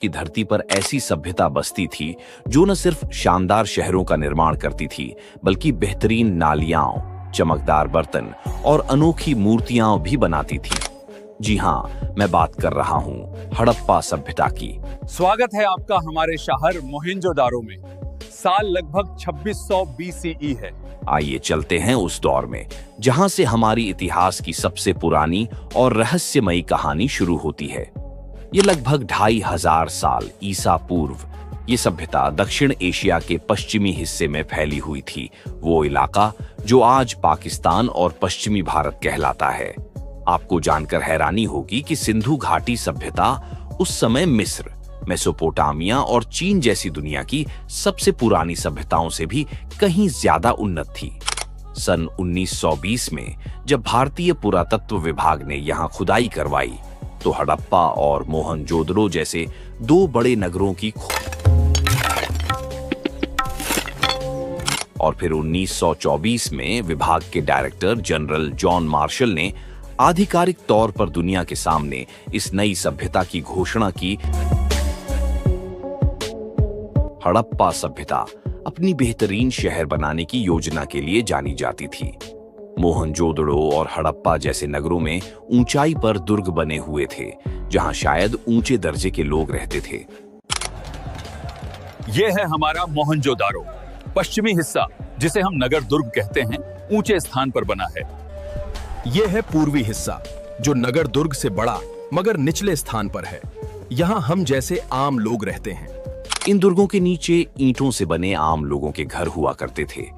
की धरती पर ऐसी सभ्यता बसती थी जो न सिर्फ शानदार शहरों का निर्माण करती थी बल्कि बेहतरीन नालियां, चमकदार बर्तन और अनोखी मूर्तियां भी बनाती थी। जी हाँ, मैं बात कर रहा हूँ हड़प्पा सभ्यता की। स्वागत है आपका हमारे शहर मोहेंजोदारो में। साल लगभग 2600 BCE है। आइए चलते हैं उस दौर में जहां से हमारी इतिहास की सबसे पुरानी और रहस्यमयी कहानी शुरू होती है। ये लगभग 2500 साल ईसा पूर्व ये सभ्यता दक्षिण एशिया के पश्चिमी हिस्से में फैली हुई थी, वो इलाका जो आज पाकिस्तान और पश्चिमी भारत कहलाता है। आपको जानकर हैरानी होगी कि सिंधु घाटी सभ्यता उस समय मिस्र, मेसोपोटामिया और चीन जैसी दुनिया की सबसे पुरानी सभ्यताओं से भी कहीं ज्यादा उन्नत थी। सन 1920 में जब भारतीय पुरातत्व विभाग ने यहाँ खुदाई करवाई तो हड़प्पा और मोहनजोदड़ो जैसे दो बड़े नगरों की और फिर 1924 में विभाग के डायरेक्टर जनरल जॉन मार्शल ने आधिकारिक तौर पर दुनिया के सामने इस नई सभ्यता की घोषणा की। हड़प्पा सभ्यता अपनी बेहतरीन शहर बनाने की योजना के लिए जानी जाती थी। मोहनजोदड़ो और हड़प्पा जैसे नगरों में ऊंचाई पर दुर्ग बने हुए थे जहां शायद ऊंचे दर्जे के लोग रहते थे। यह है हमारा मोहनजोदारो। पश्चिमी हिस्सा, जिसे हम नगर दुर्ग कहते हैं, ऊंचे स्थान पर बना है। यह है पूर्वी हिस्सा जो नगर दुर्ग से बड़ा मगर निचले स्थान पर है। यहाँ हम जैसे आम लोग रहते हैं। इन दुर्गों के नीचे ईंटों से बने आम लोगों के घर हुआ करते थे।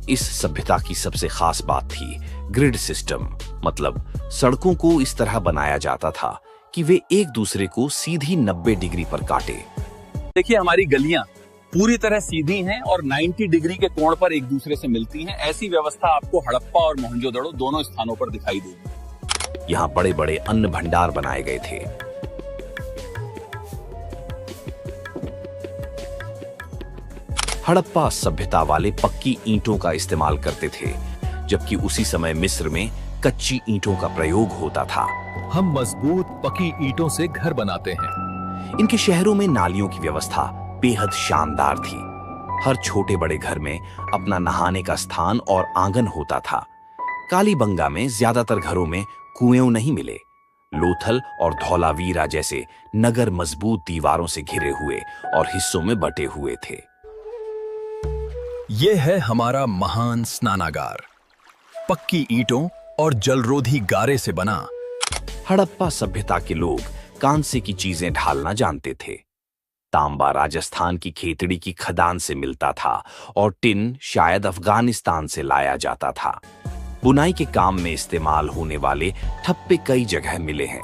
इस सभ्यता की सबसे खास बात थी ग्रिड सिस्टम, मतलब सड़कों को इस तरह बनाया जाता था कि वे एक दूसरे को सीधी 90 डिग्री पर काटे। देखिए, हमारी गलियां पूरी तरह सीधी हैं और 90 डिग्री के कोण पर एक दूसरे से मिलती हैं। ऐसी व्यवस्था आपको हड़प्पा और मोहनजोदड़ो दोनों स्थानों पर दिखाई देगी। यहाँ बड़े बड़े अन्न भंडार बनाए गए थे। हड़प्पा सभ्यता वाले पक्की ईंटों का इस्तेमाल करते थे, जबकि उसी समय मिस्र में कच्ची ईंटों का प्रयोग होता था। हम मजबूत पक्की ईंटों से घर बनाते हैं। इनके शहरों में नालियों की व्यवस्था बेहद शानदार थी। हर छोटे बड़े घर में अपना नहाने का स्थान और आंगन होता था। कालीबंगा में ज्यादातर घरों में कुएं नहीं मिले। लोथल और धौलावीरा जैसे नगर मजबूत दीवारों से घिरे हुए और हिस्सों में बटे हुए थे। यह है हमारा महान स्नानागार, पक्की ईंटों और जलरोधी गारे से बना। हड़प्पा सभ्यता के लोग कांसे की चीजें ढालना जानते थे। तांबा राजस्थान की खेतड़ी की खदान से मिलता था और टिन शायद अफगानिस्तान से लाया जाता था। बुनाई के काम में इस्तेमाल होने वाले ठप्पे कई जगह मिले हैं।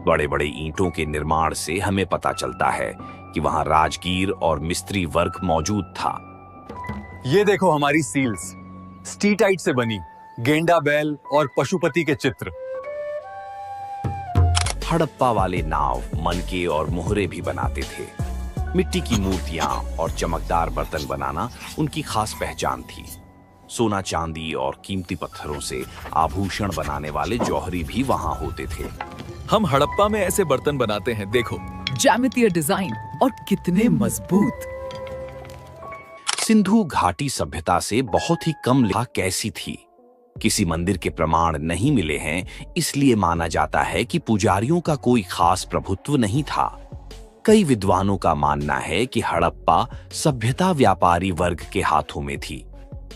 बड़े बड़े ईंटों के निर्माण से हमें पता चलता है कि वहां राजगीर और मिस्त्री वर्ग मौजूद था। ये देखो हमारी सील्स, स्टीटाइट से बनी, गेंडा बैल और पशुपति के चित्र। हड़प्पा वाले नाव, मनके और मोहरे भी बनाते थे। मिट्टी की मूर्तियां और चमकदार बर्तन बनाना उनकी खास पहचान थी। सोना, चांदी और कीमती पत्थरों से आभूषण बनाने वाले जौहरी भी वहां होते थे। हम हड़प्पा में ऐसे बर्तन बनाते हैं, देखो, ज्यामितीय डिजाइन और कितने मजबूत। सिंधु घाटी सभ्यता से बहुत ही कम लिखा कैसी थी। किसी मंदिर के प्रमाण नहीं मिले हैं, इसलिए माना जाता है कि पुजारियों का कोई खास प्रभुत्व नहीं था। कई विद्वानों का मानना है कि हड़प्पा सभ्यता व्यापारी वर्ग के हाथों में थी।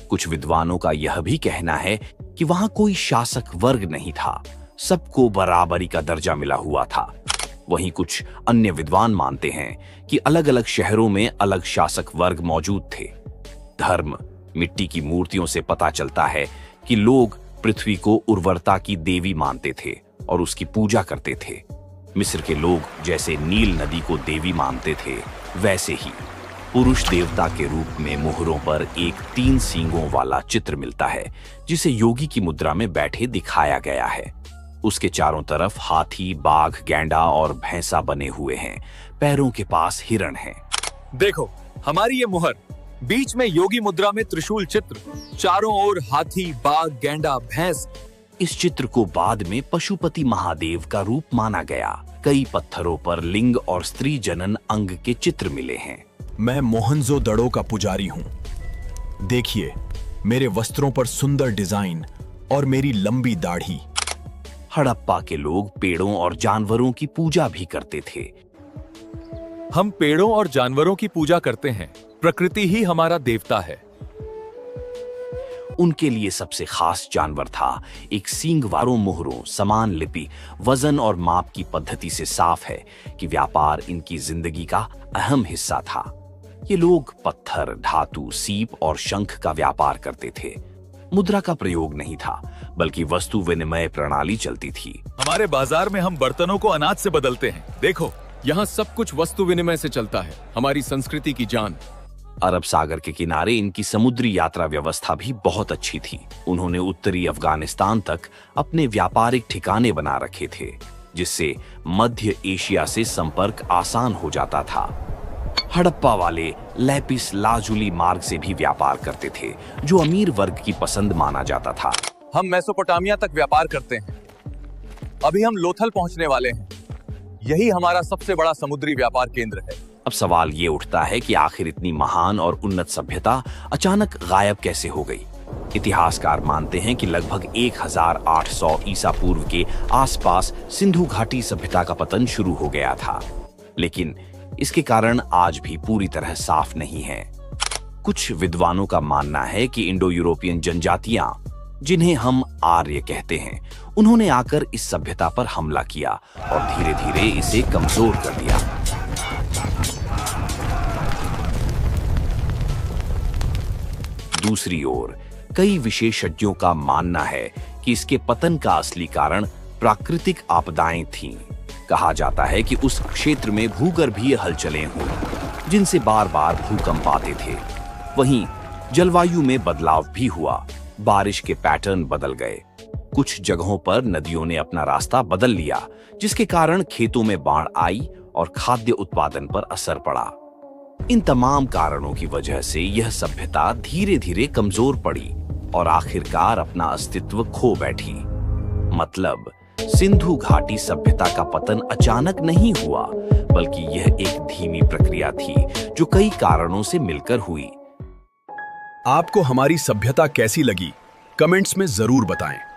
कुछ विद्वानों का यह भी कहना है कि वहां कोई शासक वर्ग नहीं था, सबको बराबरी का दर्जा मिला हुआ था। वहीं कुछ अन्य विद्वान मानते हैं कि अलग अलग शहरों में अलग शासक वर्ग मौजूद थे। धर्म, मिट्टी की मूर्तियों से पता चलता है कि लोग पृथ्वी को उर्वरता की देवी मानते थे और उसकी पूजा करते थे। मिस्र के लोग जैसे नील नदी को देवी मानते थे, वैसे ही पुरुष देवता के रूप में मोहरों पर एक 3 सींगों वाला चित्र मिलता है, जिसे योगी की मुद्रा में बैठे दिखाया गया है। उसके चारों तरफ हाथी, बाघ, गैंडा और भैंसा बने हुए हैं। पैरों के पास हिरण हैं। देखो हमारी ये मुहर, बीच में योगी मुद्रा में त्रिशूल चित्र, चारों ओर हाथी, बाघ, गैंडा, भैंस। इस चित्र को बाद में पशुपति महादेव का रूप माना गया। कई पत्थरों पर लिंग और स्त्री जनन अंग के चित्र मिले हैं। मैं मोहनजोदड़ो का पुजारी हूं। देखिए, मेरे वस्त्रों पर सुंदर डिजाइन और मेरी लंबी दाढ़ी। हड़प्पा के लोग पेड़ों और जानवरों की पूजा भी करते थे। हम पेड़ों और जानवरों की पूजा करते हैं। प्रकृति ही हमारा देवता है। उनके लिए सबसे खास जानवर था एक सींग वालों मोहरों समान लिपि। वजन और माप की पद्धति से साफ है कि व्यापार इनकी जिंदगी का अहम हिस्सा था। ये लोग पत्थर, धातु, सीप और शंख का व्यापार करते थे। मुद्रा का प्रयोग नहीं था, बल्कि वस्तु विनिमय प्रणाली चलती थी। हमारे बाजार में हम बर्तनों को अनाज से बदलते हैं। देखो, यहाँ सब कुछ वस्तु विनिमय से चलता है। हमारी संस्कृति की जान। अरब सागर के किनारे इनकी समुद्री यात्रा व्यवस्था भी बहुत अच्छी थी। उन्होंने उत्तरी अफगानिस्तान तक अपने व्यापारिक ठिकाने बना रखे थे, जिससे मध्य एशिया से संपर्क आसान हो जाता था। हड़प्पा वाले लैपिस लाजुली मार्ग से भी व्यापार करते थे, जो अमीर वर्ग की पसंद माना जाता था। हम मेसोपोटामिया तक व्यापार करते हैं। अभी हम लोथल पहुंचने वाले हैं। यही हमारा सबसे बड़ा समुद्री व्यापार केंद्र है। अब सवाल ये उठता है कि आखिर इतनी महान और उन्नत सभ्यता अचानक गायब कैसे हो गई। इतिहासकार मानते हैं कि लगभग 1800 ईसा पूर्व के आसपास सिंधु घाटी सभ्यता का पतन शुरू हो गया था, लेकिन इसके कारण आज भी पूरी तरह साफ नहीं है। कुछ विद्वानों का मानना है कि इंडो यूरोपियन जनजातियां, जिन्हें हम आर्य कहते हैं, उन्होंने आकर इस सभ्यता पर हमला किया और धीरे धीरे इसे कमजोर कर दिया। दूसरी ओर कई विशेषज्ञों का मानना है कि इसके पतन का असली कारण प्राकृतिक आपदाएं थीं। कहा जाता है कि उस क्षेत्र में भूगर्भीय हलचलें हुई, जिनसे बार बार भूकंप आते थे। वहीं जलवायु में बदलाव भी हुआ। बारिश के पैटर्न बदल गए। कुछ जगहों पर नदियों ने अपना रास्ता बदल लिया, जिसके कारण खेतों में बाढ़ आई और खाद्य उत्पादन पर असर पड़ा। इन तमाम कारणों की वजह से यह सभ्यता धीरे धीरे कमजोर पड़ी और आखिरकार अपना अस्तित्व खो बैठी। मतलब, सिंधु घाटी सभ्यता का पतन अचानक नहीं हुआ, बल्कि यह एक धीमी प्रक्रिया थी जो कई कारणों से मिलकर हुई। आपको हमारी सभ्यता कैसी लगी? कमेंट्स में जरूर बताएं।